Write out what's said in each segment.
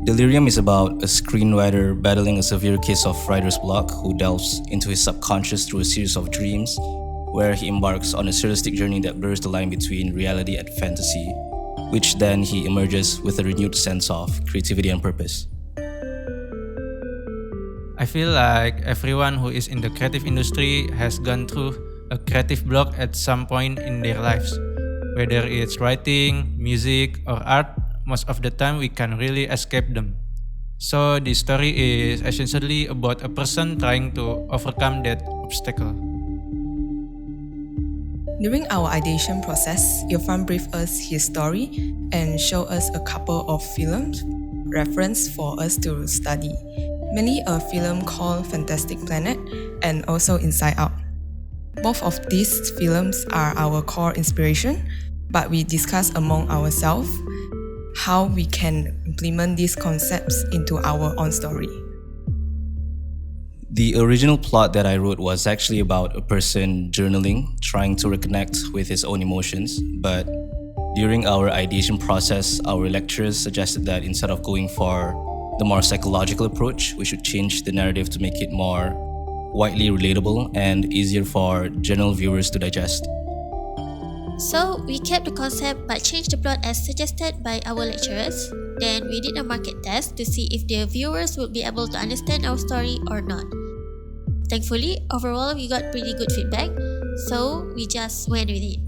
Delirium is about a screenwriter battling a severe case of writer's block who delves into his subconscious through a series of dreams, where he embarks on a surrealistic journey that blurs the line between reality and fantasy, which then he emerges with a renewed sense of creativity and purpose. I feel like everyone who is in the creative industry has gone through a creative block at some point in their lives. Whether it's writing, music, or art, most of the time we can't really escape them. So this story is essentially about a person trying to overcome that obstacle. During our ideation process, Irfan briefed us his story and showed us a couple of films reference for us to study. Mainly a film called Fantastic Planet and also Inside Out. Both of these films are our core inspiration, but we discuss among ourselves how we can implement these concepts into our own story. The original plot that I wrote was actually about a person journaling, trying to reconnect with his own emotions, but during our ideation process, our lecturers suggested that instead of going for the more psychological approach, we should change the narrative to make it more widely relatable and easier for general viewers to digest. So, we kept the concept but changed the plot as suggested by our lecturers. Then, we did a market test to see if the viewers would be able to understand our story or not. Thankfully, overall, we got pretty good feedback, so we just went with it.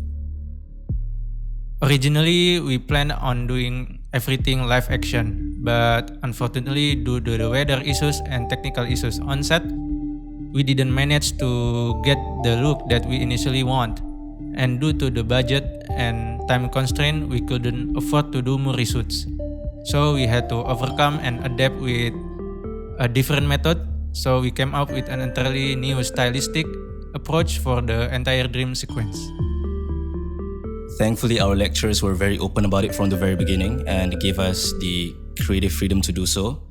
Originally, we planned on doing everything live action, but unfortunately, due to the weather issues and technical issues on set, we didn't manage to get the look that we initially want. And due to the budget and time constraint, we couldn't afford to do more reshoots. So we had to overcome and adapt with a different method. So we came up with an entirely new stylistic approach for the entire dream sequence. Thankfully, our lecturers were very open about it from the very beginning and gave us the creative freedom to do so.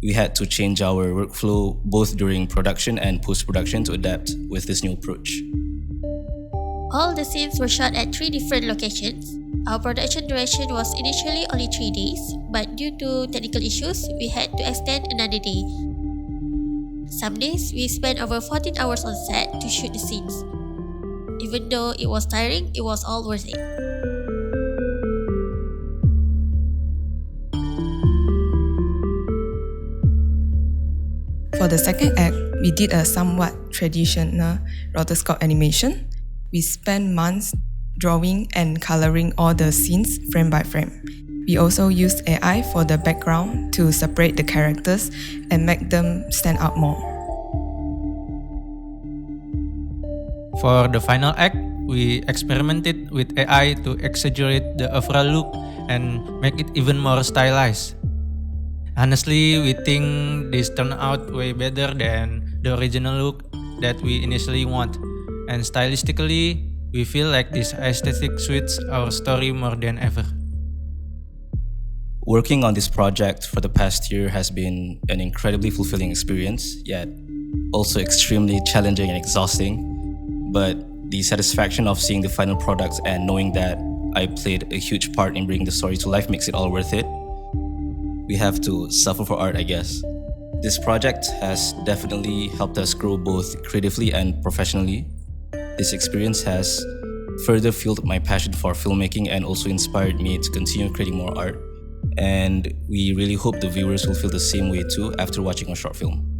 We had to change our workflow both during production and post-production to adapt with this new approach. All the scenes were shot at 3 different locations. Our production duration was initially only 3 days, but due to technical issues, we had to extend another day. Some days, we spent over 14 hours on set to shoot the scenes. Even though it was tiring, it was all worth it. For the second act, we did a somewhat traditional rotoscope animation. We spent months drawing and coloring all the scenes frame by frame. We also used AI for the background to separate the characters and make them stand out more. For the final act, we experimented with AI to exaggerate the overall look and make it even more stylized. Honestly, we think this turned out way better than the original look that we initially want. And stylistically, we feel like this aesthetic suits our story more than ever. Working on this project for the past year has been an incredibly fulfilling experience, yet also extremely challenging and exhausting. But the satisfaction of seeing the final product and knowing that I played a huge part in bringing the story to life makes it all worth it. We have to suffer for art, I guess. This project has definitely helped us grow both creatively and professionally. This experience has further fueled my passion for filmmaking and also inspired me to continue creating more art. And we really hope the viewers will feel the same way too after watching our short film.